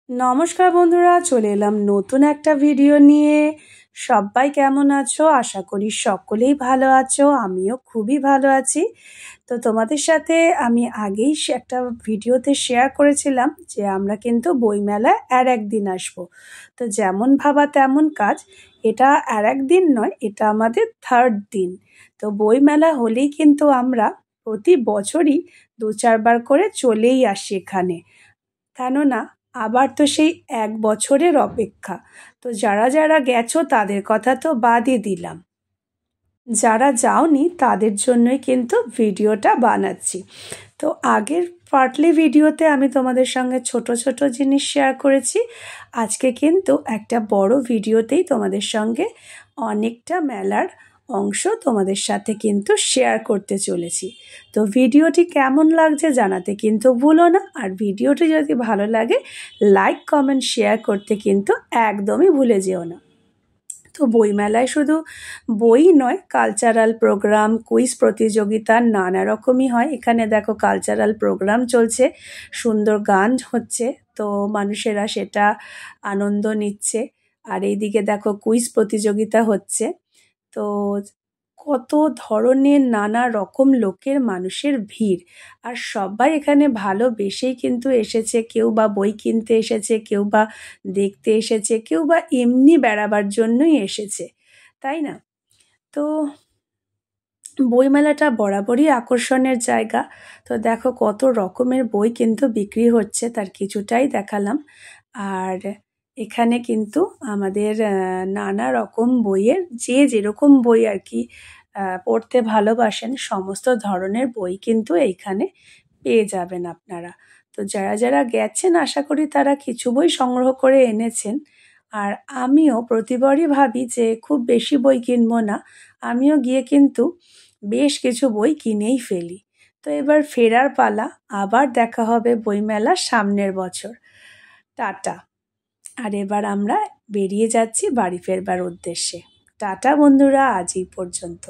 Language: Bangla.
নমস্কার বন্ধুরা, চলে এলাম নতুন একটা ভিডিও নিয়ে। সবাই কেমন আছো? আশা করি সকলেই ভালো আছো। আমিও খুবই ভালো আছি। তো তোমাদের সাথে আমি আগেই একটা ভিডিওতে শেয়ার করেছিলাম যে আমরা কিন্তু বইমেলায় আর একদিন আসবো। তো যেমন ভাবা তেমন কাজ, এটা আর একদিন নয়, এটা আমাদের থার্ড দিন। তো বইমেলা হলেই কিন্তু আমরা প্রতি বছরই 2-4 বার করে চলেই আসি এখানে, কেননা আবার তো সেই 1 বছরের অপেক্ষা। তো যারা যারা গেছো তাদের কথা তো বাদই দিলাম, যারা যাওনি তাদের জন্যই কিন্তু ভিডিওটা বানাচ্ছি। তো আগের পার্টলি ভিডিওতে আমি তোমাদের সঙ্গে ছোট ছোট জিনিস শেয়ার করেছি। আজকে কিন্তু একটা বড় ভিডিওতেই তোমাদের সঙ্গে অনেকটা মেলার অংশ তোমাদের সাথে কিন্তু শেয়ার করতে চলেছি। তো ভিডিওটি কেমন লাগছে জানাতে কিন্তু ভুলো না। আর ভিডিওটি যদি ভালো লাগে লাইক কমেন্ট শেয়ার করতে কিন্তু একদমই ভুলে যেও না। তো বইমেলায় শুধু বই নয়, কালচারাল প্রোগ্রাম, কুইজ প্রতিযোগিতা নানা রকমই হয়। এখানে দেখো কালচারাল প্রোগ্রাম চলছে, সুন্দর গান হচ্ছে, তো মানুষেরা সেটা আনন্দ নিচ্ছে। আর এইদিকে দেখো কুইজ প্রতিযোগিতা হচ্ছে। তো কত ধরনের নানা রকম লোকের, মানুষের ভিড়। আর সবাই এখানে ভালোবেসেই কিন্তু এসেছে। কেউ বা বই কিনতে এসেছে, কেউ বা দেখতে এসেছে, কেউ বা এমনি বেড়াবার জন্যই এসেছে, তাই না? তো বইমেলাটা বরাবরই আকর্ষণের জায়গা। তো দেখো কত রকমের বই কিন্তু বিক্রি হচ্ছে, তার কিছুটাই দেখালাম। আর এখানে কিন্তু আমাদের নানা রকম বইয়ের, যে যেরকম বই আর কি পড়তে ভালোবাসেন, সমস্ত ধরনের বই কিন্তু এইখানে পেয়ে যাবেন আপনারা। তো যারা যারা গেছেন আশা করি তারা কিছু বই সংগ্রহ করে এনেছেন। আর আমিও প্রতিবারই ভাবি যে খুব বেশি বই কিনবো না, আমিও গিয়ে কিন্তু বেশ কিছু বই কিনেই ফেলি। তো এবার ফেরার পালা, আবার দেখা হবে বইমেলা সামনের বছর। টাটা। আর এবার আমরা বেরিয়ে যাচ্ছি বাড়ি ফেরবার উদ্দেশ্যে। টাটা বন্ধুরা, আজ এই পর্যন্ত।